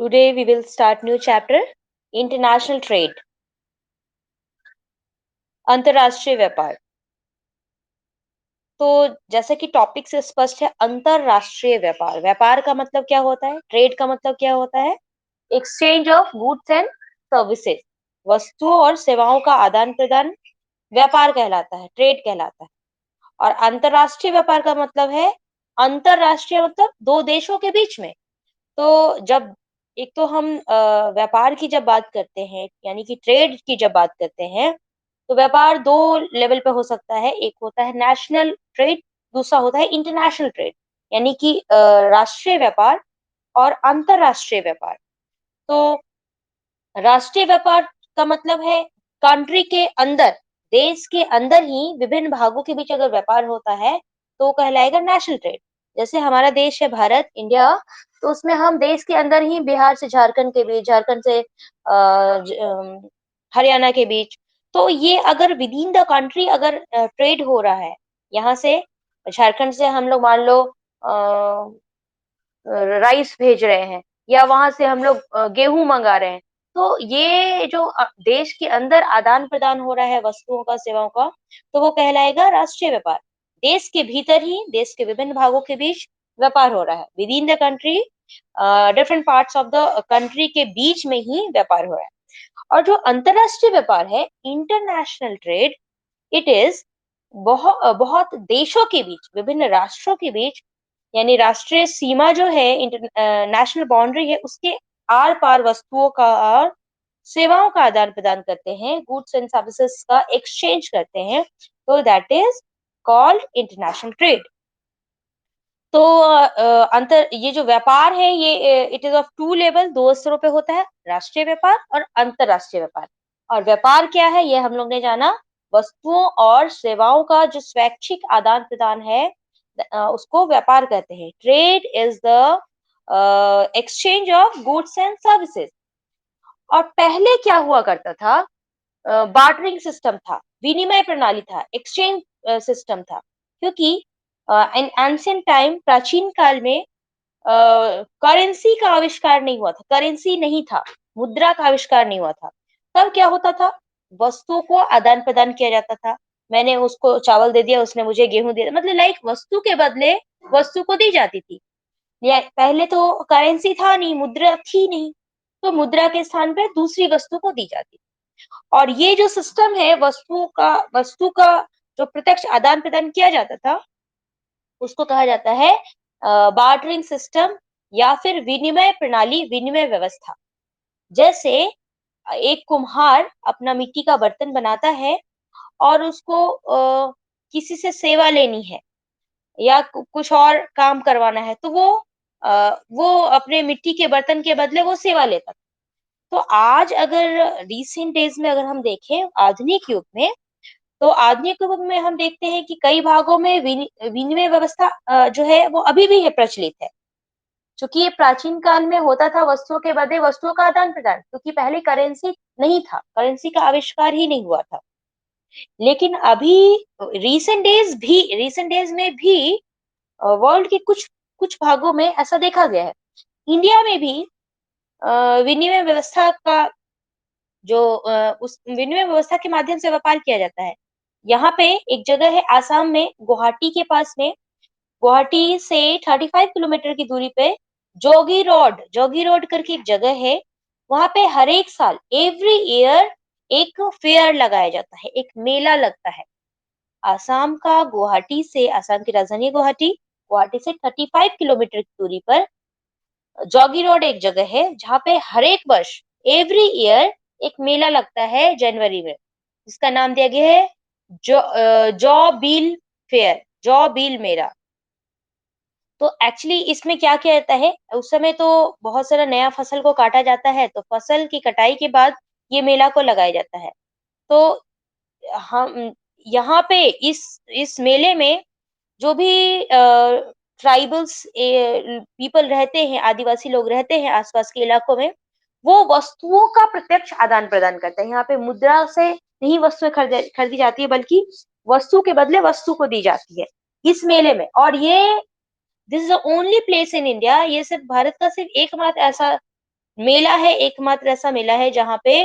Today we will start new chapter, international trade, अंतरराष्ट्रीय व्यापार। तो जैसे कि टॉपिक से स्पष्ट है, अंतरराष्ट्रीय व्यापार। व्यापार का मतलब क्या होता है? ट्रेड का मतलब क्या होता है? Exchange of goods and services, वस्तुओं और सेवाओं का आदान प्रदान व्यापार कहलाता है, ट्रेड कहलाता है। और अंतरराष्ट्रीय व्यापार का मतलब है, अंतरराष्ट्रीय मतलब दो देशों के बीच में। तो जब एक तो हम व्यापार की जब बात करते हैं, यानी कि ट्रेड की जब बात करते हैं, तो व्यापार दो लेवल पे हो सकता है। एक होता है नेशनल ट्रेड, दूसरा होता है इंटरनेशनल ट्रेड, यानी कि राष्ट्रीय व्यापार और अंतरराष्ट्रीय व्यापार। तो राष्ट्रीय व्यापार का मतलब है कंट्री के अंदर, देश के अंदर ही विभिन्न भागों के बीच अगर व्यापार होता है तो कहलाएगा नेशनल ट्रेड। जैसे हमारा देश है भारत, इंडिया, तो उसमें हम देश के अंदर ही बिहार से झारखंड के बीच, झारखंड से हरियाणा के बीच, तो ये अगर विद इन द कंट्री अगर ट्रेड हो रहा है, यहाँ से झारखंड से हम लोग मान लो राइस भेज रहे हैं, या वहां से हम लोग गेहूं मंगा रहे हैं, तो ये जो देश के अंदर आदान प्रदान हो रहा है वस्तुओं का, सेवाओं का, तो वो कहलाएगा राष्ट्रीय व्यापार। देश के भीतर ही देश के विभिन्न भागों के बीच व्यापार हो रहा है, with in the country, different parts of the country के बीच में ही व्यापार हो रहा है। और जो अंतरराष्ट्रीय व्यापार है, इंटरनेशनल ट्रेड, इट इज बहुत बहुत देशों के बीच, विभिन्न राष्ट्रों के बीच, यानी राष्ट्रीय सीमा जो है, नेशनल बाउंड्री है, उसके आर पार वस्तुओं का और सेवाओं का आदान प्रदान करते हैं, गुड्स एंड सर्विसेज का एक्सचेंज करते हैं, तो that is called international trade. तो अंतर ये जो व्यापार है, ये it is of two level, दो स्तरों पे होता है, राष्ट्रीय व्यापार और अंतरराष्ट्रीय व्यापार। और व्यापार क्या है, ये हम लोग ने जाना, वस्तुओं और सेवाओं का जो स्वैच्छिक आदान प्रदान है, उसको व्यापार कहते हैं। Trade is the exchange of goods and services. और पहले क्या हुआ करता था, बार्टरिंग सिस्टम था, विनिमय प्रणाली था, एक्सचेंज सिस्टम था। क्योंकि इन एंशिएंट टाइम, प्राचीन काल में करेंसी का आविष्कार नहीं हुआ था, करेंसी नहीं था, मुद्रा का आविष्कार नहीं हुआ था। तब क्या होता था, वस्तुओं को आदान प्रदान किया जाता था। मैंने उसको चावल दे दिया, उसने मुझे गेहूं दे दिया, मतलब लाइक वस्तु के बदले वस्तु को दी जाती थी। पहले तो करेंसी था नहीं, मुद्रा थी नहीं, तो मुद्रा के स्थान पे दूसरी वस्तु को दी जाती। और ये जो सिस्टम है, वस्तु का जो प्रत्यक्ष आदान प्रदान किया जाता था, उसको कहा जाता है बार्टरिंग सिस्टम, या फिर विनिमय प्रणाली, विनिमय व्यवस्था। जैसे एक कुम्हार अपना मिट्टी का बर्तन बनाता है और उसको किसी से सेवा लेनी है या कुछ और काम करवाना है, तो वो अपने मिट्टी के बर्तन के बदले वो सेवा लेता। तो आज अगर रिसेंट डेज में अगर हम देखें, आधुनिक युग में, तो आधुनिक युग में हम देखते हैं कि कई भागों में विनिमय व्यवस्था जो है वो अभी भी है, प्रचलित है। क्योंकि ये प्राचीन काल में होता था, वस्तुओं के बदले वस्तुओं का आदान प्रदान, क्योंकि पहले करेंसी नहीं था, करेंसी का आविष्कार ही नहीं हुआ था। लेकिन अभी रिसेंट डेज में भी वर्ल्ड के कुछ कुछ भागों में ऐसा देखा गया है। इंडिया में भी विनिमय व्यवस्था का जो उस विनिमय व्यवस्था के माध्यम से व्यापार किया जाता है। यहाँ पे एक जगह है आसाम में, गुवाहाटी के पास में, गुवाहाटी से 35 किलोमीटर की दूरी पे जोगी रोड करके एक जगह है। वहां पे हर एक साल, एवरी ईयर, एक फेयर लगाया जाता है, एक मेला लगता है। आसाम का गुवाहाटी से, आसाम की राजधानी गुवाहाटी, गुवाहाटी से 35 किलोमीटर की दूरी पर जॉगी रोड एक जगह है, जहाँ पे हर एक वर्ष, एवरी ईयर, एक मेला लगता है जनवरी में, जिसका नाम दिया गया है जॉ बील फेयर, जॉ बील मेला। तो एक्चुअली इसमें क्या किया जाता है, उस समय तो बहुत सारा नया फसल को काटा जाता है, तो फसल की कटाई के बाद ये मेला को लगाया जाता है। तो हम यहाँ पे इस मेले में जो भी ट्राइबल्स पीपल रहते हैं, आदिवासी लोग रहते हैं आसपास के इलाकों में, वो वस्तुओं का प्रत्यक्ष आदान प्रदान करते हैं। यहाँ पे मुद्रा से नहीं वस्तुएं खरीदी जाती है, बल्कि वस्तु के बदले वस्तु को दी जाती है इस मेले में। और ये this is the only place in India, ये सिर्फ भारत का सिर्फ एकमात्र ऐसा मेला है एकमात्र ऐसा मेला है जहाँ पे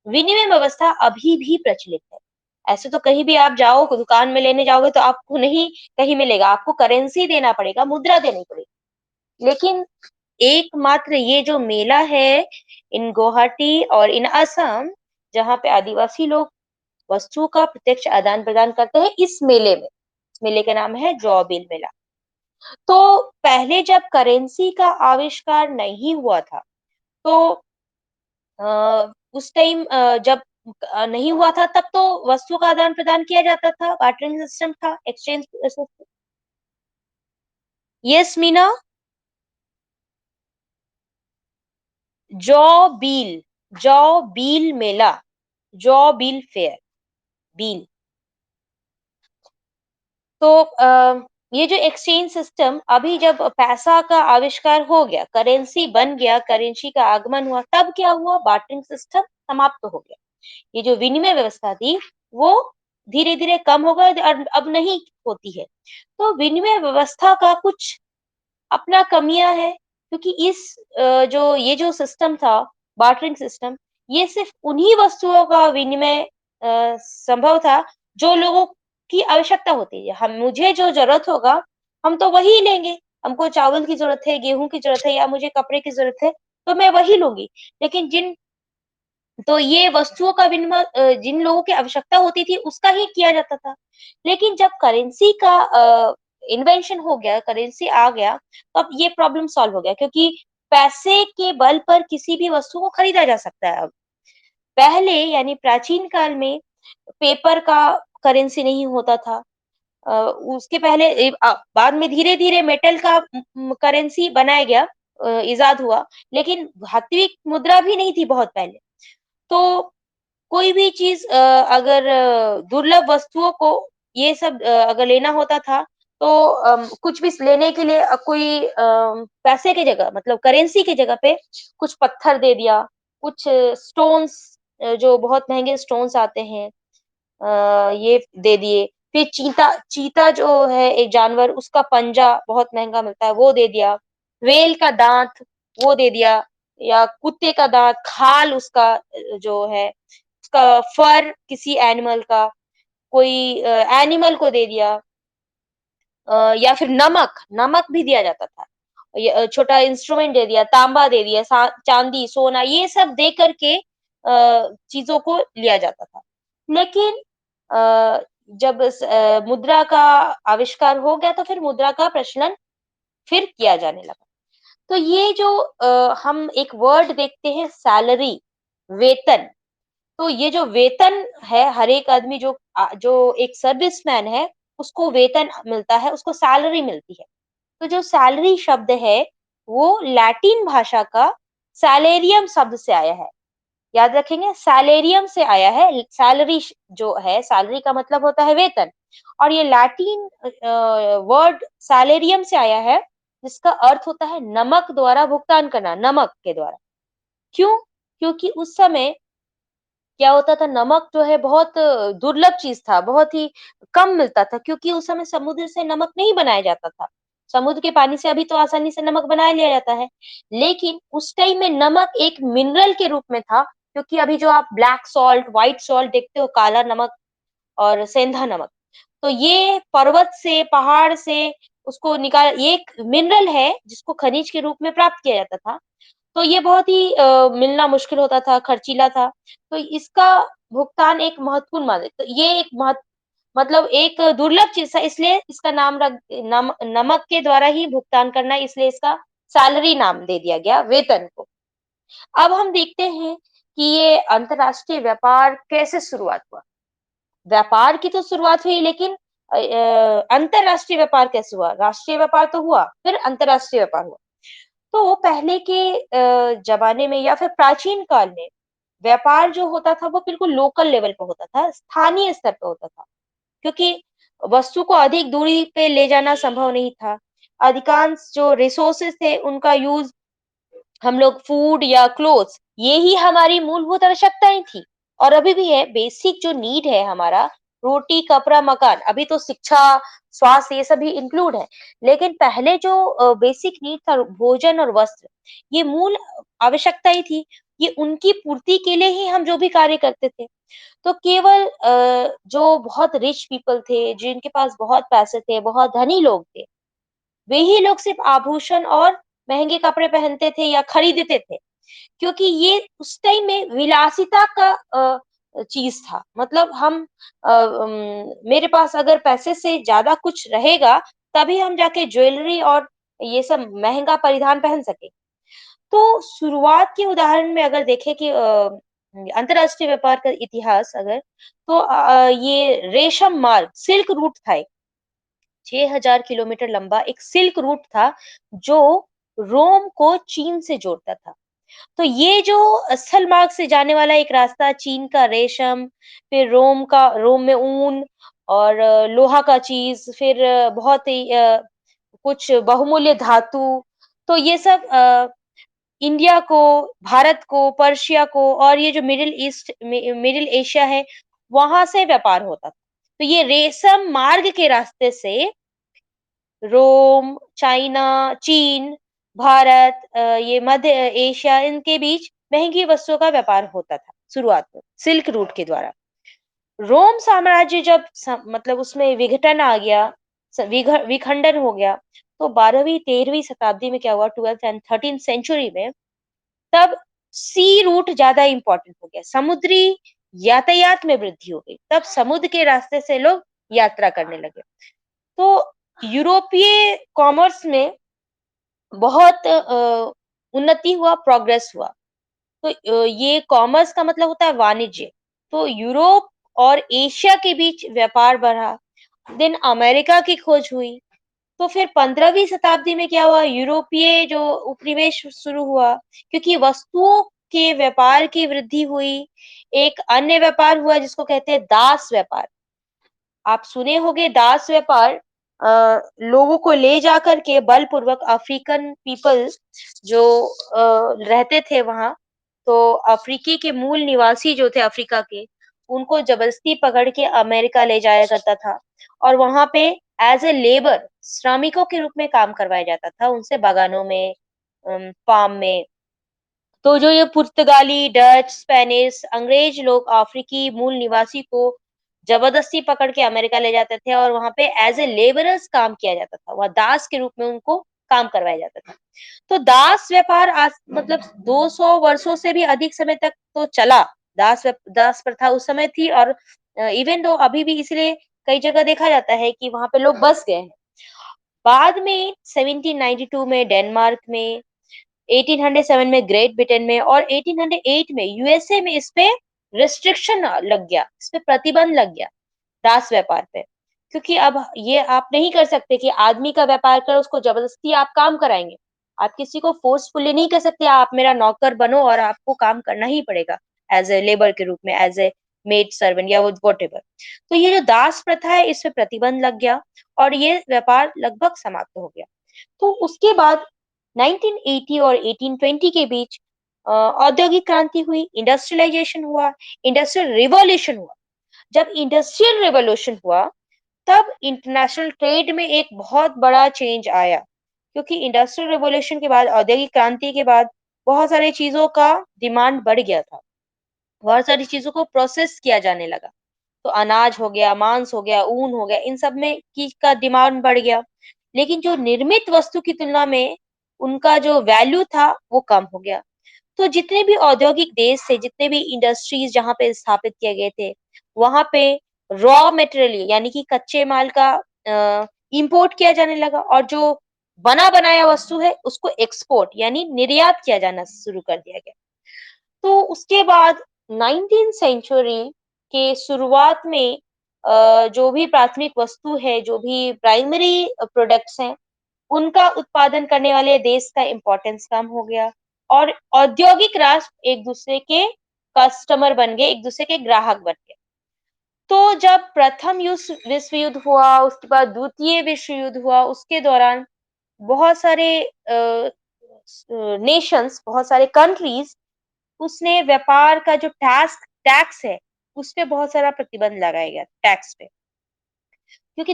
विनिमय व्यवस्था अभी भी प्रचलित है। ऐसे तो कहीं भी आप जाओ, दुकान में लेने जाओगे तो आपको नहीं कहीं मिलेगा, आपको करेंसी देना पड़ेगा, मुद्रा देनी पड़ेगी। लेकिन एकमात्र ये जो मेला है इन गुवाहाटी और इन असम, जहाँ पे आदिवासी लोग वस्तुओं का प्रत्यक्ष आदान-प्रदान करते हैं इस मेले में। इस मेले का नाम है जॉबिल मेला। तो पहले जब करेंसी का आविष्कार नहीं हुआ था, तो उस टाइम जब नहीं हुआ था तब तो वस्तुओं का आदान-प्रदान किया जाता था, बार्टरिंग सिस्टम था, exchange system. Yes Meena, Jonbeel Mela, Jonbeel fair, Beel. तो ये जो एक्सचेंज सिस्टम अभी जब पैसा का आविष्कार हो गया, करेंसी बन गया, करेंसी का आगमन हुआ, तब क्या हुआ? बार्टरिंग सिस्टम समाप्त हो गया। ये जो विनिमय व्यवस्था थी, वो धीरे-धीरे कम हो गई और अब नहीं होती है। तो विनिमय व्यवस्था का कुछ अपना कमियाँ हैं, क्योंकि इस जो ये जो सिस्टम था, बार्टरिंग सिस्टम, ये सिर्फ़ उन्हीं वस्तुओं का विनिमय संभव था, जो लोगों की आवश्यकता होती है। हम मुझे जो ज़रूरत होगा, हम तो वही लेंगे। हमको चावल की ज़रूरत है, गेहूँ की ज़रूरत है या मुझे कपड़े की ज़रूरत है, तो मैं वही लूँगी। लेकिन तो ये वस्तुओं का विनिमय जिन लोगों की आवश्यकता होती थी उसका ही किया जाता था। लेकिन जब करेंसी का इन्वेंशन हो गया, करेंसी आ गया, तब ये प्रॉब्लम सॉल्व हो गया क्योंकि पैसे के बल पर किसी भी वस्तु को खरीदा जा सकता है अब। पहले यानी प्राचीन काल में पेपर का करेंसी नहीं होता था। अ, उसके पहले बाद में धीरे-धीरे मेटल का करेंसी बनाया गया, इज़ाद हुआ, लेकिन धात्विक मुद्रा भी नहीं थी बहुत पहले। तो कोई भी चीज़ अगर दुर्लभ वस्तुओं को ये सब अगर लेना होता था तो कुछ भी लेने के लिए कोई पैसे की जगह मतलब करेंसी की जगह पे कुछ पत्थर दे दिया, कुछ स्टोन्स जो बहुत महँगे स्टोन्स आते हैं, ये दे दिए। फिर चीता चीता जो है एक जानवर उसका पंजा बहुत महँगा मिलता है, वो दे दिया। व्हेल का दाँत वो दे दिया या कुत्ते का दाँत, खाल उसका जो है उसका फर किसी एनिमल का, कोई एनिमल को दे दिया, या फिर नमक भी दिया जाता था। छोटा इंस्ट्रूमेंट दे दिया, तांबा दे दिया, चांदी, सोना ये सब दे कर के चीज़ों को लिया जाता था। लेकिन अ, जब मुद्रा का आविष्कार हो गया तो फिर मुद्रा का प्रचलन फिर किया जाने लगा। तो ये जो हम एक वर्ड देखते हैं सैलरी, वेतन। तो ये जो वेतन है, हर एक आदमी जो एक सर्विसमैन है, उसको वेतन मिलता है, उसको सैलरी मिलती है। तो जो सैलरी शब्द है, वो लैटिन भाषा का सैलेरियम शब्द से आया है। याद रखेंगे सैलेरियम से आया है, सैलरी जो है, सैलरी का मतलब होता है वेतन और ये लैटिन वर्ड सैलेरियम से आया है, जिसका अर्थ होता है नमक द्वारा भुगतान करना, नमक के द्वारा। क्यों? क्योंकि उस समय क्या होता था नमक जो है बहुत दुर्लभ चीज़ था, बहुत ही कम मिलता था क्योंकि उस समय समुद्र से नमक नहीं बनाया जाता था। समुद्र के पानी से अभी तो आसानी से नमक बना लिया जाता है। लेकिन उस टाइम में नमक एक मिनरल के रूप में था क्योंकि अभी जो आप ब्लैक सॉल्ट, व्हाइट सॉल्ट देखते हो काला नमक और सेंधा नमक, तो ये पर्वत से, पहाड़ से उसको निकाल ये एक मिनरल है जिसको खनिज के रूप में प्राप्त किया जाता था। तो ये बहुत ही मिलना मुश्किल होता था, खर्चीला था। तो इसका भुगतान एक महत्वपूर्ण माने तो ये एक मतलब एक दुर्लभ चीज़ था इसलिए इसका नाम नमक के द्वारा ही भुगतान करना इसलिए इसका सैलरी नाम दे दिया गया वेतन को। अब हम देखते हैं कि ये अंतर्राष्ट्रीय व्यापार कैसे शुरुआत हुआ। व्यापार की तो शुरुआत हुई लेकिन अंतर्राष्ट्रीय व्यापार कैसे हुआ? राष्ट्रीय व्यापार तो हुआ, फिर अंतर्राष्ट्रीय व्यापार हुआ। तो पहले के ज़माने में या फिर प्राचीन काल में व्यापार जो होता था वो बिल्कुल लोकल लेवल पे होता था, स्थानीय स्तर पे होता था। क्योंकि वस्तु को अधिक दूरी पे ले जाना संभव नहीं था। अधिकांश जो रिसोर्सेज़ थे उनका यूज़ हम लोग फूड या क्लोथ्स ये ही हमारी मूलभूत आवश्यकताएँ थी और अभी भी है बेसिक जो नीड है हमारा रोटी, कपड़ा, मकान, अभी तो शिक्षा, स्वास्थ्य ये सभी इंक्लूड है। लेकिन पहले जो बेसिक नीड था भोजन और वस्त्र, ये मूल आवश्यकता ही थी। ये उनकी पूर्ति के लिए ही हम जो भी कार्य करते थे। तो केवल जो बहुत रिच पीपल थे, जिनके पास बहुत पैसे थे, बहुत धनी लोग थे, वे ही लोग सिर्फ आभूषण और महँगे कपड़े पहनते थे या खरीदते थे। क्योंकि ये उस टाइम में विलासिता का चीज़ था। मतलब हम मेरे पास अगर पैसे से ज़्यादा कुछ रहेगा, तभी हम जाके ज्वेलरी और ये सब महँगा परिधान पहन सकें। तो शुरुआत के उदाहरण में अगर देखें कि अंतर्राष्ट्रीय व्यापार का इतिहास अगर, तो ये रेशम मार्ग, सिल्क रूट था एक, 6000 किलोमीटर लंबा एक सिल्क रूट था, जो रोम को चीन से जोड़ता था। तो ये जो स्थल मार्ग से जाने वाला एक रास्ता चीन का रेशम, फिर रोम में ऊन और लोहा का चीज़, फिर बहुत ही कुछ बहुमूल्य धातु, तो ये सब इंडिया को, भारत को, पर्शिया को और ये जो मिडिल एशिया है, वहाँ से व्यापार होता था। तो ये रेशम मार्ग के रास्ते से रोम, चाइना, चीन, भारत ये मध्य एशिया इनके बीच महँगी वस्तुओं का व्यापार होता था शुरुआत में, सिल्क रूट के द्वारा। रोम साम्राज्य जब मतलब उसमें विघटन आ गया, विखंडन हो गया, तो 12वीं 13वीं शताब्दी में क्या हुआ 12th एंड 13th सेंचुरी में, तब सी रूट ज़्यादा इम्पोर्टेंट हो गया, समुद्री यातायात में वृद्धि हो गई। तब समुद्र के रास्ते से लोग यात्रा करने लगे। तो यूरोपीय कॉमर्स में बहुत उन्नति हुआ, प्रोग्रेस हुआ। तो ये कॉमर्स का मतलब होता है वाणिज्य। तो यूरोप और एशिया के बीच व्यापार बढ़ा। देन अमेरिका की खोज हुई। तो फिर 15वीं शताब्दी में क्या हुआ, यूरोपीय जो उपनिवेश शुरू हुआ, क्योंकि वस्तुओं के व्यापार की वृद्धि हुई। एक अन्य व्यापार हुआ जिसको कहते हैं दास व्यापार। आप सुने होंगे दास व्यापार, लोगों को ले जाकर के बलपूर्वक अफ्रीकन पीपल जो रहते थे वहाँ, तो अफ्रीकी के मूल निवासी जो थे अफ्रीका के, उनको जबरदस्ती पकड़ के अमेरिका ले जाया करता था और वहाँ पे एज़ अ लेबर श्रमिकों के रूप में काम करवाया जाता था उनसे बागानों में, फार्म में। तो जो ये पुर्तगाली, डच, स्पेनिश, अंग्रेज लोग अफ्रीकी मूल निवासी को जबरदस्ती पकड़ के अमेरिका ले जाते थे और वहाँ पे एज़ अ लेबरर्स काम किया जाता था। वहाँ दास के रूप में उनको काम करवाया जाता था। तो दास व्यापार आज मतलब 200 वर्षों से भी अधिक समय तक तो चला। दास प्रथा उस समय थी और इवन दो अभी भी इसलिए कई जगह देखा जाता है कि वहाँ पे लोग बस गए हैं। बाद में 1792 में डेनमार्क में, 1807 में ग्रेट ब्रिटेन में और 1808 में यूएसए में इस पे रिस्ट्रिक्शन लग गया, इस पे प्रतिबंध लग गया दास व्यापार पे। क्योंकि अब ये आप नहीं कर सकते कि आदमी का व्यापार करो, उसको जबरदस्ती आप काम कराएँगे। आप किसी को फोर्सफुली नहीं कह सकते आप मेरा नौकर बनो और आपको काम करना ही पड़ेगा एज़ अ लेबर के रूप में, एज़ अ मेड सर्वेंट या वो व्हाटएवर। तो ये जो दास प्रथा है इस पे प्रतिबंध लग गया और ये व्यापार लगभग समाप्त हो गया। तो उसके बाद 1980 और 1820 के बीच औद्योगिक क्रांति हुई, इंडस्ट्रियलाइजेशन हुआ, इंडस्ट्रियल रिवॉल्यूशन हुआ। जब इंडस्ट्रियल रिवॉल्यूशन हुआ, तब इंटरनेशनल ट्रेड में एक बहुत बड़ा चेंज आया। क्योंकि इंडस्ट्रियल रिवॉल्यूशन के बाद, औद्योगिक क्रांति के बाद बहुत सारी चीज़ों का डिमांड बढ़ गया था। बहुत सारी चीज़ों को प्रोसेस किया जाने लगा। तो अनाज हो गया, मांस हो गया, ऊन हो गया, इन सब में की का डिमांड बढ़ गया। लेकिन जो निर्मित वस्तु की तुलना में उनका जो वैल्यू था, वो कम हो गया। तो जितने भी औद्योगिक देश थे, जितने भी इंडस्ट्रीज़ जहाँ पे स्थापित किए गए थे, वहाँ पे रॉ मटेरियल यानी कि कच्चे माल का इम्पोर्ट किया जाने लगा और जो बना-बनाया वस्तु है, उसको एक्सपोर्ट यानी निर्यात किया जाना शुरू कर दिया गया। तो उसके बाद 19th सेंचुरी के शुरुआत में जो भी प्राथमिक वस्तु है, जो भी प्राइमरी प्रोडक्ट्स हैं, उनका उत्पादन करने वाले देश का इम्पोर्टेंस कम हो गया और औद्योगिक राष्ट्र एक-दूसरे के कस्टमर बन गए, एक-दूसरे के ग्राहक बन गए। तो जब प्रथम विश्व युद्ध हुआ, उसके बाद द्वितीय विश्व युद्ध हुआ, उसके दौरान बहुत सारे नेशंस, बहुत सारे कंट्रीज़ उसने व्यापार का जो टैक्स है, उस पे बहुत सारा प्रतिबंध लगाया गया टैक्स पे। क्योंकि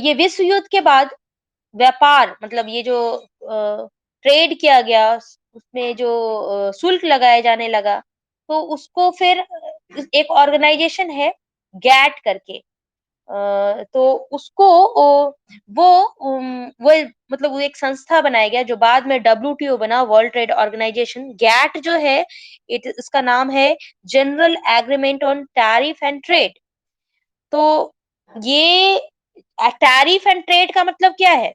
ये विश्व युद्ध के बाद व्यापार मतलब ये जो ट्रेड किया गया, उसमें जो शुल्क लगाया जाने लगा, तो उसको फिर एक ऑर्गेनाइजेशन है गैट करके, तो उसको वो वो मतलब वो एक संस्था बनाया गया जो बाद में डब्ल्यूटीओ बना, वर्ल्ड ट्रेड ऑर्गेनाइजेशन। गैट जो है इसका नाम है general agreement on tariff and trade. तो ये टैरिफ एंड ट्रेड का मतलब क्या है?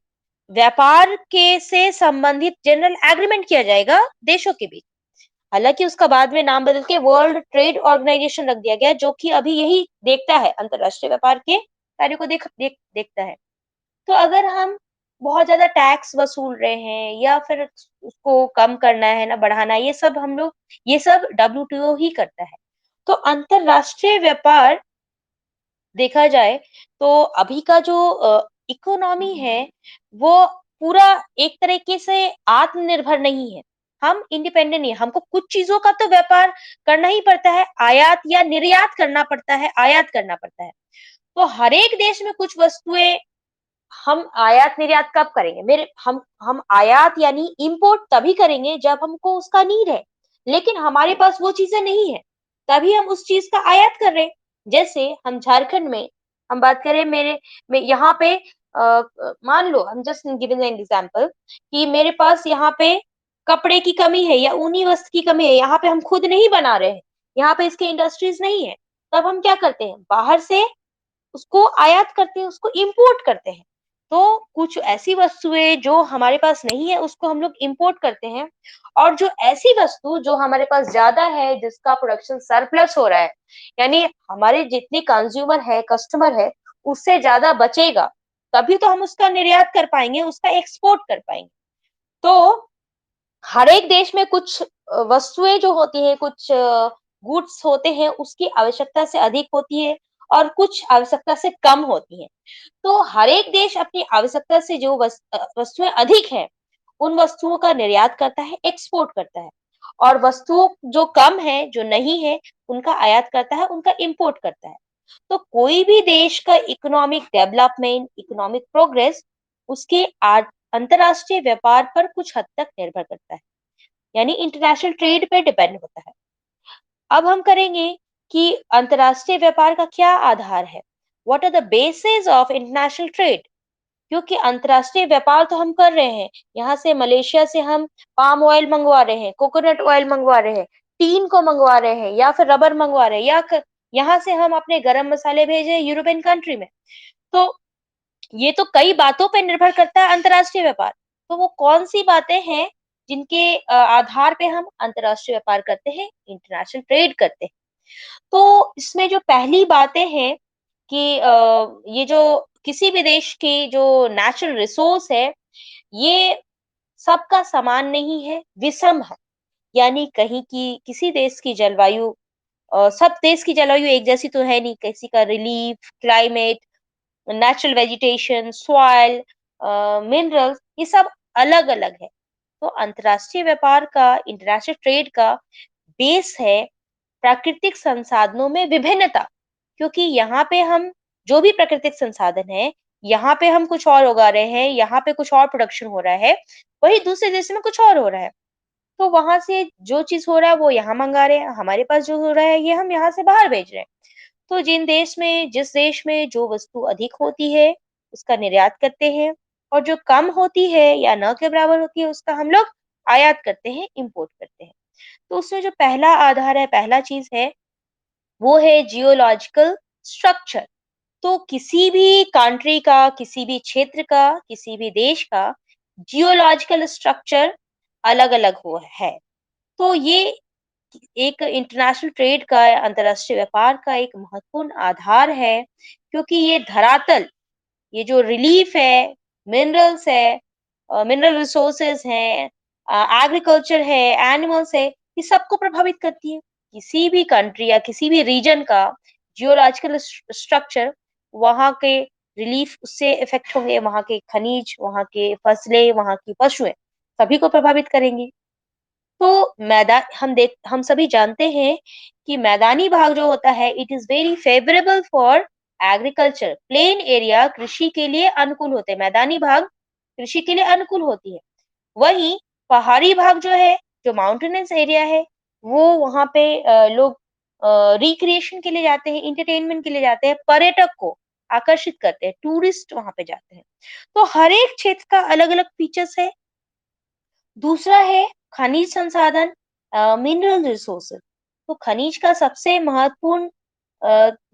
व्यापार के से संबंधित जनरल एग्रीमेंट किया जाएगा देशों के बीच। हालांकि उसका बाद में नाम बदल के वर्ल्ड ट्रेड ऑर्गेनाइजेशन रख दिया गया, जो कि अभी यही देखता है, अंतरराष्ट्रीय व्यापार के कार्य को देखता है। तो अगर हम बहुत ज्यादा टैक्स वसूल रहे हैं या फिर उसको कम करना है ना बढ़ाना है, ये सब डब्ल्यूटीओ ही करता है। तो अंतरराष्ट्रीय व्यापार देखा जाए तो अभी का जो इकोनॉमी है वो पूरा एक तरीके से आत्मनिर्भर नहीं है। हम इंडिपेंडेंट नहीं है, हमको कुछ चीजों का तो व्यापार करना ही पड़ता है, आयात या निर्यात करना पड़ता है, आयात करना पड़ता है। तो हर एक देश में कुछ वस्तुएं हम आयात निर्यात कब करेंगे? मेरे हम आयात यानी इंपोर्ट तभी करेंगे जब हमको उसका नीड है, लेकिन हमारे पास वो चीजें नहीं है, तभी हम उस चीज का आयात कर रहे हैं। जैसे हम झारखंड में हम बात करें, यहाँ पे मान लो हम जस्ट गिविंग एन एग्जांपल कि मेरे पास यहाँ पे कपड़े की कमी है या ऊनी वस्त्र की कमी है, यहाँ पे हम खुद नहीं बना रहे हैं, यहाँ पे इसके इंडस्ट्रीज नहीं है, तब हम क्या करते हैं? बाहर से उसको आयात करते हैं, उसको इंपोर्ट करते हैं। तो कुछ ऐसी वस्तुएं जो हमारे पास नहीं है उसको हम लोग इंपोर्ट करते हैं, और जो ऐसी वस्तु जो हमारे पास ज्यादा है, जिसका प्रोडक्शन सरप्लस हो रहा है, यानी हमारे जितने कंज्यूमर है, कस्टमर है, उससे ज्यादा बचेगा, तभी तो हम उसका निर्यात कर पाएंगे, उसका एक्सपोर्ट कर पाएंगे। तो हर एक देश में कुछ वस्तुएं जो होती हैं, कुछ गुड्स होते हैं, उसकी आवश्यकता से अधिक होती है और कुछ आवश्यकता से कम होती हैं। तो हर एक देश अपनी आवश्यकता से जो वस्तुएं अधिक है, उन वस्तुओं का निर्यात करता है, एक्सपोर्ट करता है, और वस्तुओं जो कम है, जो नहीं है, उनका आयात करता है, उनका इंपोर्ट करता है। तो कोई भी देश का इकोनॉमिक डेवलपमेंट, इकोनॉमिक प्रोग्रेस उसके अंतरराष्ट्रीय व्यापार पर कुछ हद तक निर्भर करता है, यानी इंटरनेशनल ट्रेड पे डिपेंड होता है। अब हम करेंगे कि अंतरराष्ट्रीय व्यापार का क्या आधार है, what are the basis of international trade. क्योंकि अंतरराष्ट्रीय व्यापार तो हम कर रहे हैं, यहाँ से मलेशिया से हम पाम ऑयल मंगवा रहे हैं, कोकोनट ऑयल मंगवा रहे हैं, टीन को मंगवा रहे हैं, या फिर रबर मंगवा रहे हैं, यहाँ से हम अपने गरम मसाले भेजे यूरोपियन कंट्री में। तो ये तो कई बातों पर निर्भर करता है अंतरराष्ट्रीय व्यापार। तो वो कौन सी बातें हैं जिनके आधार पे हम अंतरराष्ट्रीय व्यापार करते हैं, इंटरनेशनल ट्रेड करते हैं? तो इसमें जो पहली बातें हैं कि ये जो किसी भी देश की जो नेचुरल रिसोर्स है, ये सबका समान नहीं है, विषम है। यानी कहीं की किसी देश की जलवायु, सब देश की जलवायु एक जैसी तो है नहीं, किसी का relief, climate, natural vegetation, soil, minerals, ये सब अलग अलग है। तो अंतरराष्ट्रीय व्यापार का, इंटरनेशनल ट्रेड का बेस है प्राकृतिक संसाधनों में विभिन्नता। क्योंकि यहाँ पे हम जो भी प्राकृतिक संसाधन है, यहाँ पे हम कुछ और उगा रहे हैं, यहाँ पे कुछ और प्रोडक्शन हो रहा है, वही दूसरे देश में कुछ और हो रहा है। तो वहां से जो चीज हो रहा है वो यहाँ मंगा रहे हैं, हमारे पास जो हो रहा है ये हम यहाँ से बाहर भेज रहे हैं। तो जिस देश में जो वस्तु अधिक होती है उसका निर्यात करते हैं, और जो कम होती है या न के बराबर होती है उसका हम लोग आयात करते हैं, इंपोर्ट करते हैं। तो उसमें जो पहला आधार है, पहला चीज है, वो है जियोलॉजिकल स्ट्रक्चर। तो किसी भी कंट्री का, किसी भी क्षेत्र का, किसी भी देश का जियोलॉजिकल स्ट्रक्चर अलग अलग हो है। तो ये एक इंटरनेशनल ट्रेड का, अंतरराष्ट्रीय व्यापार का एक महत्वपूर्ण आधार है, क्योंकि ये धरातल, ये जो रिलीफ है, मिनरल्स है, मिनरल रिसोर्सेज हैं, एग्रीकल्चर है, एनिमल्स है, ये सबको प्रभावित करती है। किसी भी कंट्री या किसी भी रीजन का जियोलॉजिकल स्ट्रक्चर, वहाँ के रिलीफ उससे इफेक्ट होंगे, वहाँ के खनिज, वहाँ के फसलें, वहाँ की पशुएं, सभी को प्रभावित करेंगी। तो हम सभी जानते हैं कि मैदानी भाग जो होता है it is very favourable for agriculture. Plain area कृषि के लिए अनुकूल होते हैं, मैदानी भाग कृषि के लिए अनुकूल होती है। वहीं पहाड़ी भाग जो है, जो माउंटेनस एरिया है, वो वहाँ पे लोग रिक्रिएशन के लिए जाते हैं, एंटरटेनमेंट के लिए जाते हैं, पर्यटक को आकर्षित करते हैं, टूरिस्ट वहाँ पे जाते हैं। तो हर एक क्षेत्र का अलग-अलग फीचर्स है। दूसरा है खनिज संसाधन, मिनरल रिसोर्सेज। तो खनिज का सबसे महत्वपूर्ण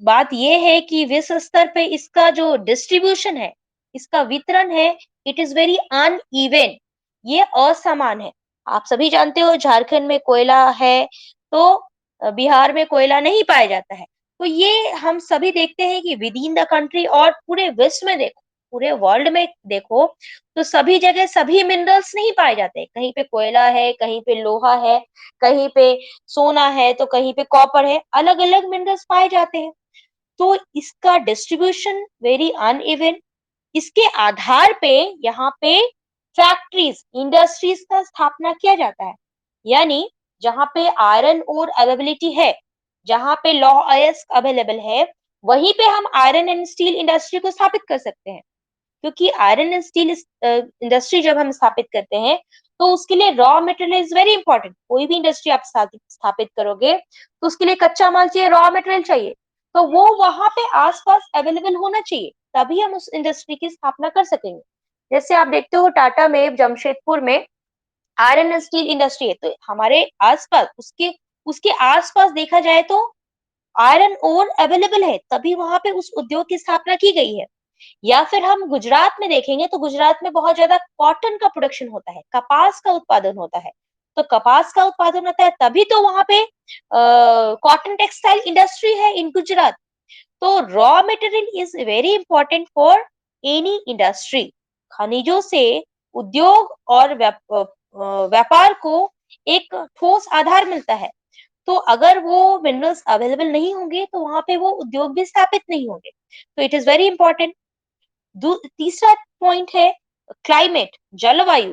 बात ये है कि विश्व स्तर पे इसका जो डिस्ट्रीब्यूशन है, इसका वितरण है, इट इज़ वेरी अनइवन, ये असमान है। आप सभी जानते हो झारखंड में कोयला है, तो बिहार में कोयला नहीं पाया जाता है। तो ये हम सभी देखते हैं कि विदिन द कंट्री और पूरे विश्व में देखो, पूरे वर्ल्ड में देखो, तो सभी जगह सभी मिनरल्स नहीं पाए जाते। कहीं पे कोयला है, कहीं पे लोहा है, कहीं पे सोना है, तो कहीं पे कॉपर है, अलग-अलग मिनरल्स पाए जाते हैं। तो इसका डिस्ट्रीब्यूशन वेरी अनइवन। इसके आधार पे यहाँ पे फैक्ट्रीज, इंडस्ट्रीज का स्थापना किया जाता है। यानी जहाँ पे आयरन ओर अवेलेबिलिटी है, जहाँ पे लौ अयस्क अवेलेबल है, वहीं पे हम आयरन एंड स्टील इंडस्ट्री को स्थापित कर सकते हैं। क्योंकि आयरन एंड स्टील इंडस्ट्री जब हम स्थापित करते हैं, तो उसके लिए raw material is very important. कोई भी इंडस्ट्री आप स्थापित करोगे, तो उसके लिए कच्चा माल चाहिए, रॉ मटेरियल चाहिए। तो वो वहां पे आसपास अवेलेबल होना चाहिए, तभी हम उस इंडस्ट्री की स्थापना कर सकेंगे। जैसे आप देखते हो टाटा में, जमशेदपुर में आयरन एंड स्टील इंडस्ट्री है, तो हमारे आसपास उसके उसके आसपास देखा जाए तो आयरन ओर अवेलेबल है, तभी वहां पे उस उद्योग की स्थापना की गई है। या फिर हम गुजरात में देखेंगे तो गुजरात में बहुत ज्यादा कॉटन का प्रोडक्शन होता है, कपास का उत्पादन होता है। तो कपास का उत्पादन होता है, तभी तो वहां पे कॉटन टेक्सटाइल इंडस्ट्री है इन गुजरात। तो raw material is very important for any industry. खनिजों से उद्योग और व्यापार को एक ठोस आधार मिलता है। तो अगर वो मिनरल्स अवेलेबल नहीं होंगे, तो वहां पे वो उद्योग भी स्थापित नहीं होंगे। तो इट इज वेरी इंपॉर्टेंट। तीसरा पॉइंट है क्लाइमेट, जलवायु।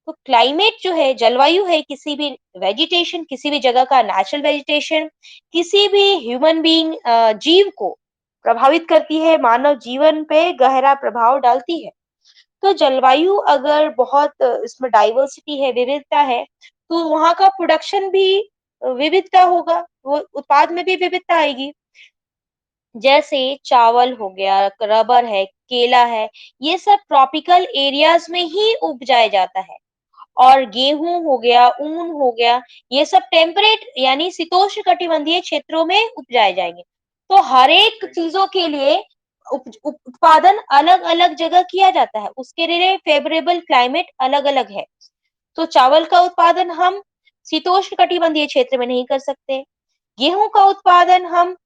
तो क्लाइमेट जो है, जलवायु है किसी भी वेजिटेशन, किसी भी जगह का नेचुरल वेजिटेशन, किसी भी ह्यूमन बीइंग, जीव को प्रभावित करती है, मानव जीवन पे गहरा प्रभाव डालती है। तो जलवायु अगर बहुत इसमें डाइवर्सिटी है, विविधता है, तो वहां का प्रोडक्शन भी विविधता होगा, वो उत्पाद में भी विविधता आएगी। जैसे चावल हो गया, रबर है, केला है, ये सब ट्रॉपिकल एरियाज में ही उपजाया जाता है। और गेहूं हो गया, ऊन हो गया, ये सब टेम्परेट यानी शीतोष्ण कटिबंधीय क्षेत्रों में उपजाए जाएंगे। तो हर एक चीजों के लिए उत्पादन अलग अलग जगह किया जाता है, उसके लिए फेवरेबल क्लाइमेट अलग अलग है। तो चावल का उत्पादन हम शीतोष्ण कटिबंधीय क्षेत्र में नहीं कर सकते, गेहूं का उत्पादन हम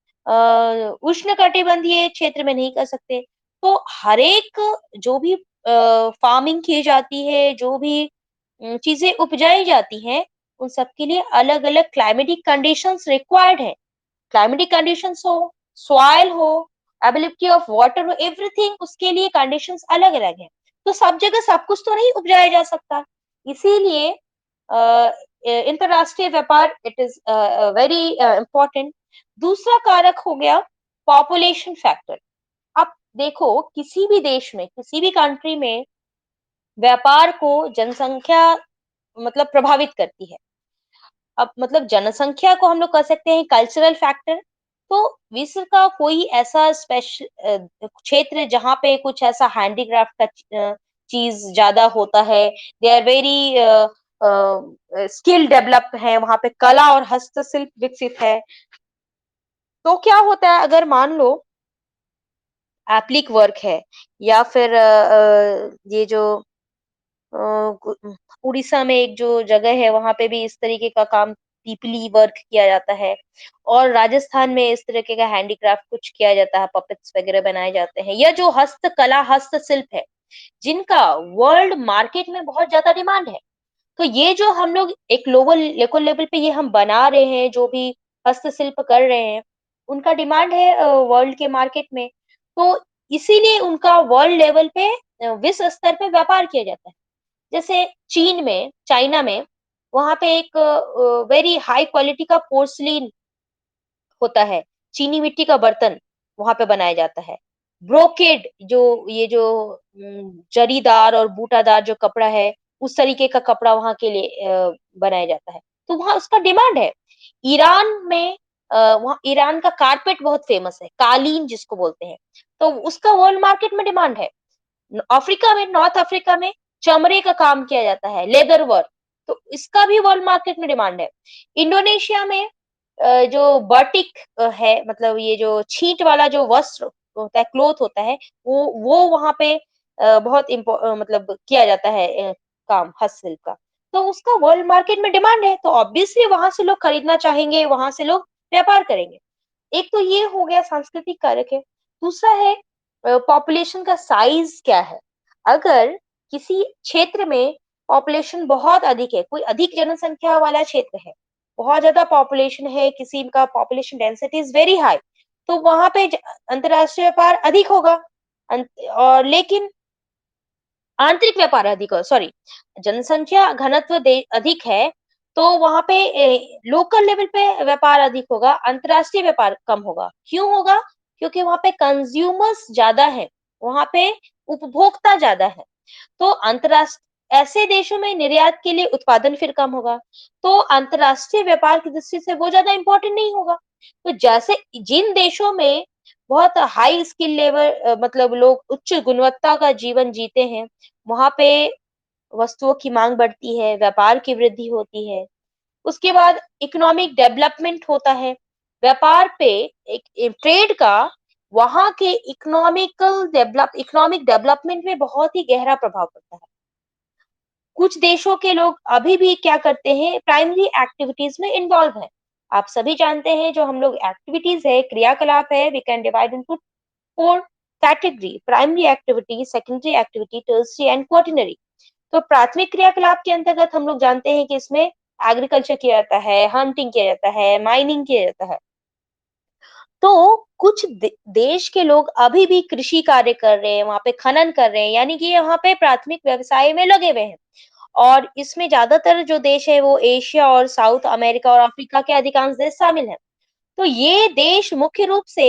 उष्ण कटिबंधीय क्षेत्र में नहीं कर सकते। तो हर एक जो भी फार्मिंग की जाती है, जो भी चीजें उपजाई जाती हैं, उन सब के लिए अलग-अलग क्लाइमेटिक कंडीशंस रिक्वायर्ड है। क्लाइमेटिक कंडीशंस हो, सॉइल हो, अवेलेबिलिटी ऑफ वाटर हो, एवरीथिंग उसके लिए कंडीशंस अलग-अलग हैं। तो सब जगह सब कुछ तो नहीं उपजाया जा सकता। इसीलिए अंतरराष्ट्रीय व्यापार इट इज वेरी इंपॉर्टेंट। दूसरा कारक हो गया पॉपुलेशन फैक्टर। अब देखो किसी भी देश में, किसी भी कंट्री में व्यापार को जनसंख्या मतलब प्रभावित करती है। अब मतलब जनसंख्या को हम लोग कह सकते हैं कल्चरल फैक्टर। तो विश्व का कोई ऐसा स्पेशल क्षेत्र जहाँ पे कुछ ऐसा हैंडीक्राफ्ट का चीज ज्यादा होता है, they are very skill develop है, वहां पे कला और हस्तशिल्प विकसित है। तो क्या होता है अगर मान लो एप्लिक वर्क है, या फिर ये जो उड़ीसा में एक जो जगह है वहां पे भी इस तरीके का काम पीपली वर्क किया जाता है, और राजस्थान में इस तरीके का हैंडीक्राफ्ट कुछ किया जाता है, पपेट्स वगैरह बनाए जाते हैं, या जो हस्तकला हस्तशिल्प है, जिनका वर्ल्ड मार्केट में बहुत ज्यादा डिमांड है। तो ये जो हम लोग एक ग्लोबल लोकल लेवल पे ये हम बना रहे हैं, जो भी हस्तशिल्प कर रहे हैं, उनका डिमांड है वर्ल्ड के मार्केट में। तो इसीलिए उनका वर्ल्ड लेवल पे विश्व स्तर पे व्यापार किया जाता है। जैसे चीन में, चाइना में वहाँ पे एक वेरी हाई क्वालिटी का पोर्सिलिन होता है, चीनी मिट्टी का बर्तन वहाँ पे बनाया जाता है। ब्रोकेड जो ये जो जरीदार और बूटादार जो कपड़ा है, उस तरीके का कपड़ा वहाँ के लिए बनाया जाता है। तो वहाँ उसका डिमांड है। ईरान में वहाँ ईरान का कारपेट बहुत फेमस है, कालीन जिसको बोलते हैं, तो उसका वर्ल्ड मार्केट में डिमांड है। अफ्रीका में नॉर्थ अफ्रीका में चमड़े का काम किया जाता है, लेदर वर्क, तो इसका भी वर्ल्ड मार्केट में डिमांड है। इंडोनेशिया में जो बाटिक है, मतलब ये जो छींट वाला जो वस्त्र होता है, क्लॉथ होता है, वो वहाँ पे बहुत मतलब किया जाता है काम हस्तशिल्प का। तो उसका वर्ल्ड मार्केट में डिमांड है, तो ऑब्वियसली वहाँ से लोग खरीदना चाहेंगे, वहाँ से लोग व्यापार करेंगे। एक तो ये हो गया सांस्कृतिक कारक है। दूसरा है पॉपुलेशन का साइज क्या है? अगर किसी क्षेत्र में पॉपुलेशन बहुत अधिक है, कोई अधिक जनसंख्या वाला क्षेत्र है, बहुत ज़्यादा पॉपुलेशन है, किसी का population density is very high, तो वहाँ पे अंतर्राष्ट्रीय व्यापार अधिक होगा। और लेकिन आंतरिक व्यापार अधिक सॉरी जनसंख्या घनत्व अधिक है, तो वहाँ पे लोकल लेवल पे व्यापार अधिक होगा, अंतर्राष्ट्रीय व्यापार कम होगा। क्यों होगा? क्योंकि वहाँ पे कंज्यूमर्स ज्यादा है, वहाँ पे उपभोक्ता ज्यादा है। तो अंतरराष्ट्रीय ऐसे देशों में निर्यात के लिए उत्पादन फिर कम होगा, तो अंतरराष्ट्रीय व्यापार की दृष्टि से वो ज्यादा इंपॉर्टेंट नहीं होगा। तो जैसे जिन देशों में बहुत हाई स्किल लेवल मतलब लोग उच्च गुणवत्ता का जीवन जीते हैं, वहां पे वस्तुओं की मांग बढ़ती है, व्यापार की वृद्धि होती है। उसके बाद इकोनॉमिक डेवलपमेंट होता है। व्यापार पे एक ट्रेड का वहां के इकोनॉमिक डेवलपमेंट में बहुत ही गहरा प्रभाव पड़ता है। कुछ देशों के लोग अभी भी क्या करते हैं, प्राइमरी एक्टिविटीज में इन्वॉल्व है। आप सभी जानते हैं जो हम लोग एक्टिविटीज है, क्रियाकलाप है, we can divide into four category: primary activity, secondary activity, tertiary and quaternary. तो प्राथमिक क्रियाकलाप के अंतर्गत हम लोग जानते हैं कि इसमें एग्रीकल्चर किया जाता है, हंटिंग किया जाता है, माइनिंग किया जाता है। तो कुछ देश के लोग अभी भी कृषि कार्य कर रहे हैं, वहां पे खनन कर रहे हैं, यानी कि वहां पे प्राथमिक व्यवसाय में लगे हुए हैं। और इसमें ज्यादातर जो देश है वो एशिया और साउथ अमेरिका और अफ्रीका के अधिकांश देश शामिल हैं। तो ये देश मुख्य रूप से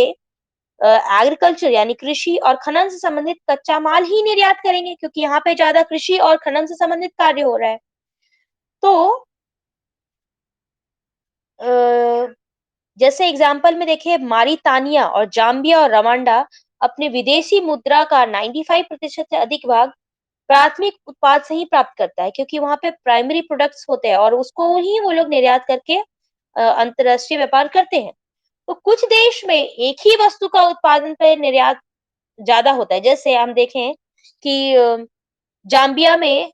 एग्रीकल्चर यानी कृषि और खनन से संबंधित कच्चा माल ही निर्यात करेंगे, क्योंकि यहाँ पे ज्यादा कृषि और खनन से संबंधित कार्य हो रहा है। तो अ, जैसे एग्जाम्पल में देखिए, मारितानिया और जाम्बिया और रवांडा अपने विदेशी मुद्रा का 95% से अधिक भाग प्राथमिक उत्पाद से ही प्राप्त करता है, क्योंकि वहां पे प्राइमरी प्रोडक्ट्स होते हैं और उसको ही वो लोग निर्यात करके अंतरराष्ट्रीय व्यापार करते हैं। तो कुछ देश में एक ही वस्तु का उत्पादन पे निर्यात ज्यादा होता है। जैसे हम देखें कि जाम्बिया में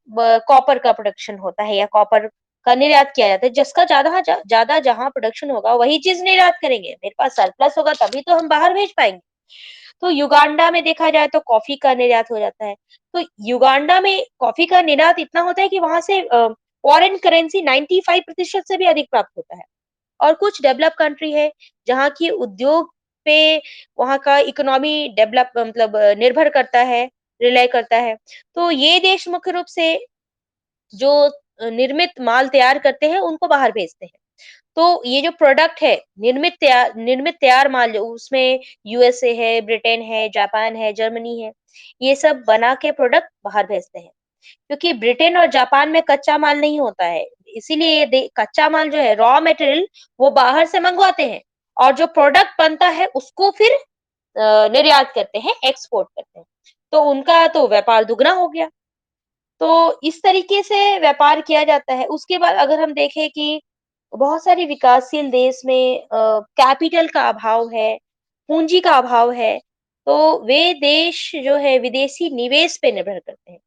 कॉपर का प्रोडक्शन होता है या कॉपर का निर्यात किया जाता है, जिसका ज्यादा जहां प्रोडक्शन होगा वही चीज निर्यात करेंगे। मेरे पास सरप्लस होगा तभी तो हम बाहर भेज पाएंगे। तो युगांडा में देखा जाए तो कॉफी का निर्यात हो जाता है। तो युगांडा में कॉफी का निर्यात इतना होता है कि वहां से फॉरेन करेंसी 95% से भी अधिक प्राप्त होता है। और कुछ डेवलप कंट्री है जहाँ की उद्योग पे वहाँ का इकोनॉमी डेवलप मतलब निर्भर करता है, रिलाई करता है। तो ये देश मुख्य रूप से जो निर्मित माल तैयार करते हैं उनको बाहर भेजते हैं। तो ये जो प्रोडक्ट है, निर्मित तैयार माल, जो उसमें यूएसए है, ब्रिटेन है, जापान है, जर्मनी है, ये सब बना के प्रोडक्ट बाहर भेजते हैं। क्योंकि ब्रिटेन और जापान में कच्चा माल नहीं होता है, इसीलिए ये कच्चा माल जो है, रॉ मटेरियल, वो बाहर से मंगवाते हैं और जो प्रोडक्ट बनता है उसको फिर निर्यात करते हैं, एक्सपोर्ट करते हैं। तो उनका तो व्यापार दुगना हो गया। तो इस तरीके से व्यापार किया जाता है। उसके बाद अगर हम देखें कि बहुत सारे विकासशील देश में कैपिटल का अभाव है, पूंजी का अभाव है, तो वे देश जो है विदेशी निवेश पे निर्भर करते हैं।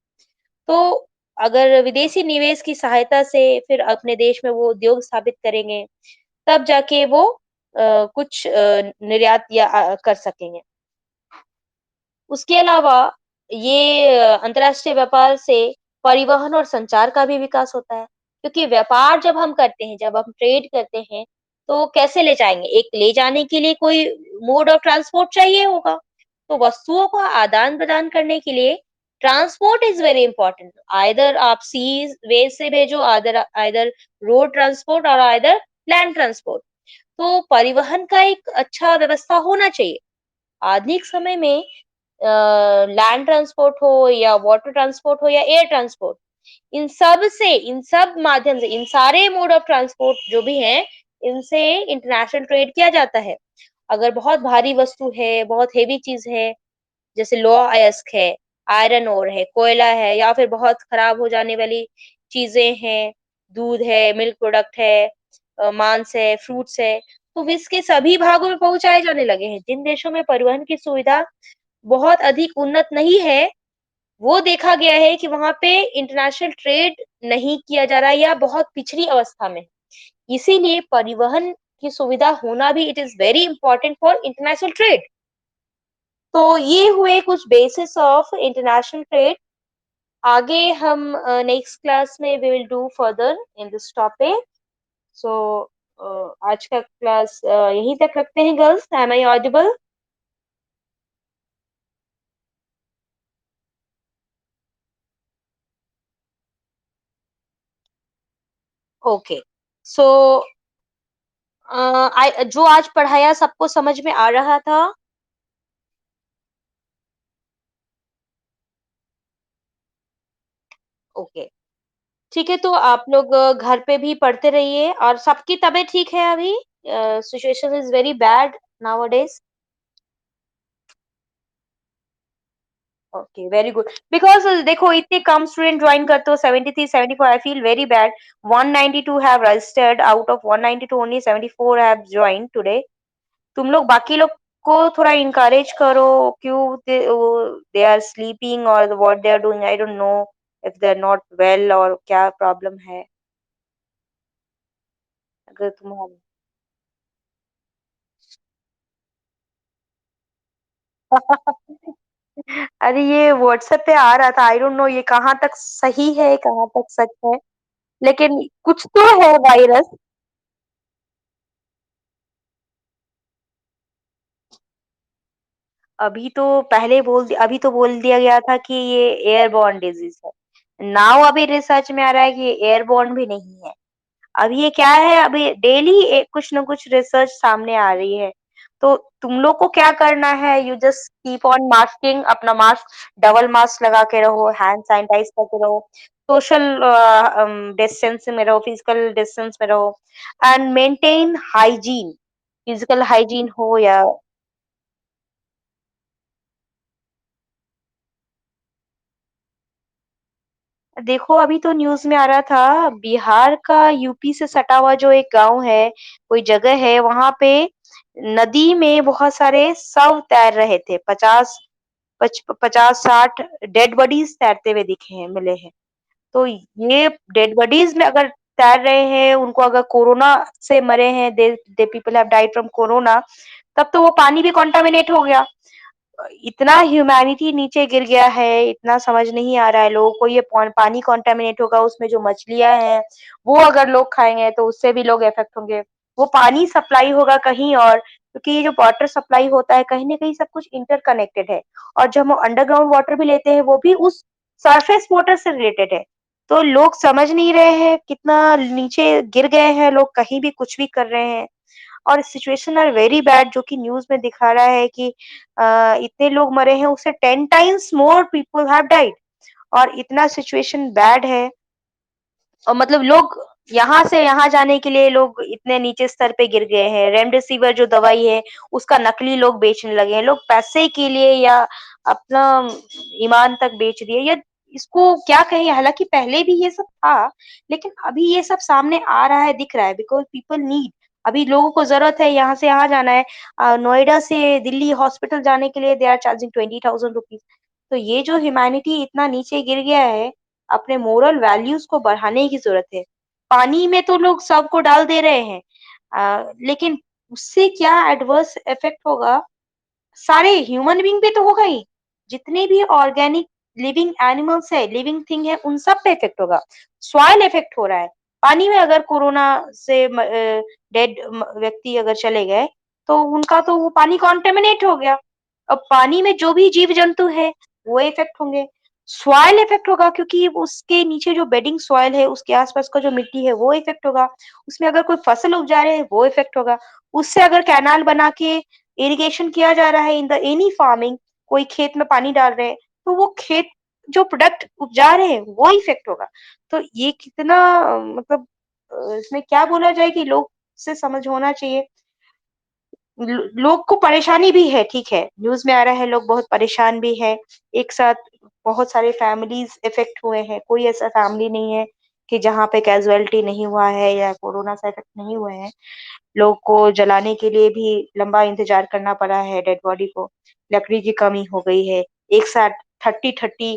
तो अगर विदेशी निवेश की सहायता से फिर अपने देश में वो उद्योग स्थापित करेंगे, तब जाके वो कुछ निर्यात या कर सकेंगे। उसके अलावा ये अंतर्राष्ट्रीय व्यापार से परिवहन और संचार का भी विकास होता है। क्योंकि व्यापार जब हम करते हैं, जब हम ट्रेड करते हैं, तो कैसे ले जाएँगे? एक ले जाने के लिए कोई मोड ऑफ ट्रांसपोर्ट चाहिए होगा। तो वस्तुओं का आदान-प्रदान करने के लिए transport is very important. Either आप सी वे से भेजो, आइदर आइदर रोड ट्रांसपोर्ट और आइदर लैंड ट्रांसपोर्ट। तो परिवहन का एक अच्छा व्यवस्था होना चाहिए। आधुनिक समय में लैंड ट्रांसपोर्ट हो या वाटर ट्रांसपोर्ट हो या एयर ट्रांसपोर्ट, इन सब माध्यम से, इन सारे मोड ऑफ ट्रांसपोर्ट जो भी हैं, इनसे इंटरनेशनल ट्रेड किया जाता है। अगर बहुत भारी वस्तु है, बहुत हेवी चीज़ है, जैसे लौह अयस्क है, आयरन ओर है, कोयला है या फिर बहुत खराब हो जाने वाली चीज़ें हैं, दूध है, मिल्क प्रोडक्ट है, मांस है, फ्रूट्स है, तो विश्व के सभी भागों में पहुँचाए जाने लगे हैं। जिन देशों में परिवहन की सुविधा बहुत अधिक उन्नत नहीं है, वो देखा गया है कि वहाँ पे इंटरनेशनल ट्रेड नहीं किया जा रहा है या बहुत पिछड़ी अवस्था में है। इसीलिए परिवहन की सुविधा होना भी it is very important for international trade. तो ये हुए कुछ बेसिस ऑफ इंटरनेशनल ट्रेड। आगे हम नेक्स्ट क्लास में we will do further in this topic. So आज का क्लास यहीं तक रखते हैं girls. Am I audible? Okay. So जो आज पढ़ाया सबको समझ में आ रहा था? ओके। ठीक है, तो आप लोग घर पे भी पढ़ते रहिए और सबकी तबीयत ठीक है अभी? Situation is very bad nowadays. Okay, very good. Because देखो इतने कम स्टूडेंट जॉइन करते हो, 73, 74, I feel very bad. 192 have registered, out of 192 only 74 have joined today. तुम लोग बाकी लोग को थोड़ा इनकरेज करो। क्यों दे आर स्लीपिंग और what they are doing, I don't know if they are not well और क्या प्रॉब्लम है। अगर तुम्हारा अरे ये व्हाट्सएप पे आ रहा था, आई डोंट नो ये कहाँ तक सही है, कहाँ तक सच है, लेकिन कुछ तो है वायरस। अभी तो बोल दिया गया था कि ये एयरबॉर्न डिजीज है। नाउ अभी रिसर्च में आ रहा है कि ये एयरबॉर्न भी नहीं है। अब ये क्या है, अभी डेली कुछ ना कुछ रिसर्च सामने आ रही है। तो तुम लोग को क्या करना है, you just keep on masking, अपना मास्क डबल मास्क लगा के रहो, हैंड सैनिटाइज करके रहो, सोशल डिस्टेंस में रहो, फिजिकल डिस्टेंस में रहो and maintain hygiene. Physical hygiene हो या देखो अभी तो न्यूज़ में आ रहा था, बिहार का यूपी से सटा हुआ जो एक गाँव है, कोई जगह है, वहाँ पे नदी में बहुत सारे शव तैर रहे थे। 50-60 डेड बॉडीज़ तैरते हुए दिखे हैं, मिले हैं। तो ये डेड बॉडीज़ में अगर तैर रहे हैं, उनको अगर कोरोना से मरे हैं, they people have died from corona, तब तो वो पानी भी कंटामिनेट हो गया। इतना ह्यूमैनिटी नीचे गिर गया है, इतना समझ नहीं आ रहा है लोगों को, ये पानी कंटामिनेट होगा, उसमें जो मछलियाँ हैं, वो अगर लोग खाएँगे तो उससे भी लोग इफ़ेक्ट होंगे। वो पानी सप्लाई होगा कहीं और, क्योंकि ये जो वाटर सप्लाई होता है, कहीं न कहीं सब कुछ इंटरकनेक्टेड है। और जब हम अंडरग्राउंड वाटर भी लेते हैं, वो भी उस सरफेस वाटर से रिलेटेड है। तो लोग समझ नहीं रहे हैं, कितना नीचे गिर गए हैं लोग, कहीं भी कुछ भी कर रहे हैं। और सिचुएशन आर वेरी बैड, जो कि न्यूज़ में दिखा रहा है कि इतने लोग मरे हैं, उससे 10 times more people have died. और इतना सिचुएशन बैड है, और मतलब लोग यहाँ से यहाँ जाने के लिए लोग इतने नीचे स्तर पे गिर गए हैं। रेमडेसिविर जो दवाई है, उसका नकली लोग बेचने लगे हैं। लोग पैसे के लिए या अपना ईमान तक बेच दिए, या इसको क्या कहें, हालाँकि पहले भी ये सब था, लेकिन अभी ये सब सामने आ रहा है, दिख रहा है, बिकॉज़ पीपल नीड। अभी लोगों को ज़रूरत है, यहाँ से यहाँ जाना है। नोएडा से दिल्ली हॉस्पिटल जाने के लिए दे आर चार्जिंग 20,000 रुपीज़। तो ये जो ह्यूमैनिटी इतना नीचे गिर गया है, अपने मोरल वैल्यूज को बढ़ाने की जरूरत है। पानी में तो लोग सबको डाल दे रहे हैं, लेकिन उससे क्या एडवर्स इफेक्ट होगा, सारे ह्यूमन बीइंग पे तो होगा ही, जितने भी ऑर्गेनिक लिविंग एनिमल्स है, लिविंग थिंग है, उन सब पे इफेक्ट होगा। सॉइल इफेक्ट हो रहा है। पानी में अगर कोरोना से डेड व्यक्ति अगर चले गए, तो उनका तो वो पानी कॉन्टेमिनेट हो गया। अब पानी में जो भी जीव जंतु है, वो इफेक्ट होंगे। सॉइल इफ़ेक्ट होगा क्योंकि उसके नीचे जो बेडिंग सॉइल है, उसके आस-पास का जो मिट्टी है वो इफ़ेक्ट होगा। उसमें अगर कोई फसल उग जा रहे हैं वो इफ़ेक्ट होगा। उससे अगर कैनाल बना के इरिगेशन किया जा रहा है इन द एनी फार्मिंग, कोई खेत में पानी डाल रहे हैं, तो वो खेत जो प्रोडक्ट उपजा रहे हैं वो इफ़ेक्ट होगा। तो ये कितना मतलब इसमें क्या बोला जाए कि लोग से समझ होना चाहिए। लोग को परेशानी भी है, ठीक है। न्यूज़ में आ रहा है लोग बहुत परेशान भी हैं। एक साथ बहुत सारे फैमिलीज़ इफ़ेक्ट हुए हैं। कोई ऐसा फैमिली नहीं है कि जहाँ पे कैज़ुअल्टी नहीं हुआ है या कोरोना से इफ़ेक्ट नहीं हुए हैं। लोग को जलाने के लिए भी लंबा इंतज़ार करना पड़ा है डेड बॉडी को। लकड़ी की कमी हो गई है। एक साथ 30-30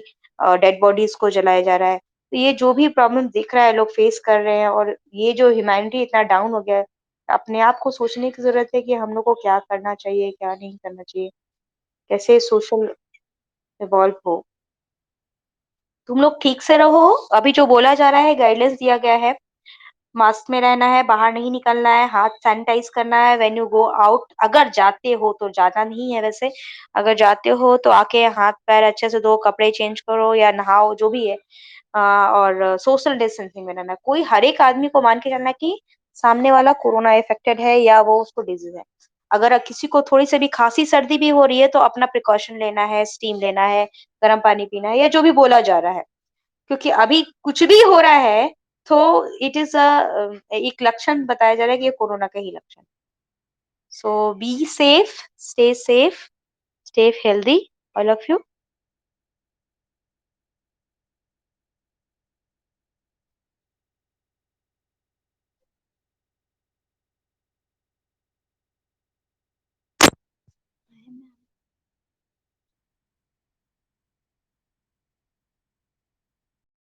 डेड बॉडीज़ को जलाया जा रहा है। तो ये जो भी प्रॉब्लम दिख रहा है लोग फेस कर रहे हैं और ये जो ह्यूमैनिटी इतना डाउन हो गया है, अपने आप को सोचने की ज़रूरत है कि हम लोग को क्या करना चाहिए, क्या नहीं करना चाहिए, कैसे सोशल इवॉल्व हो। तुम लोग ठीक से रहो, अभी जो बोला जा रहा है गाइडलाइंस दिया गया है, मास्क में रहना है, बाहर नहीं निकलना है, हाथ सैनिटाइज़ करना है व्हेन यू गो आउट। अगर जाते हो तो जाना नहीं है वैसे, अगर जाते हो तो आके हाथ-पैर अच्छे से धो, कपड़े चेंज करो या नहाओ, जो भी है। और सोशल डिस्टेंसिंग में रहना है। कोई हर एक आदमी को मान के चलना है कि सामने वाला कोरोना अफेक्टेड है या वो उसको डिज़ीज़ है। अगर किसी को थोड़ी-सी भी खाँसी-सर्दी भी हो रही है तो अपना प्रिकॉशन लेना है, स्टीम लेना है, गर्म पानी पीना है या जो भी बोला जा रहा है। क्योंकि अभी कुछ भी हो रहा है तो इट इज़ एक लक्षण बताया जा रहा है कि ये कोरोना का ही लक्षण है। So be safe, stay healthy, all of you.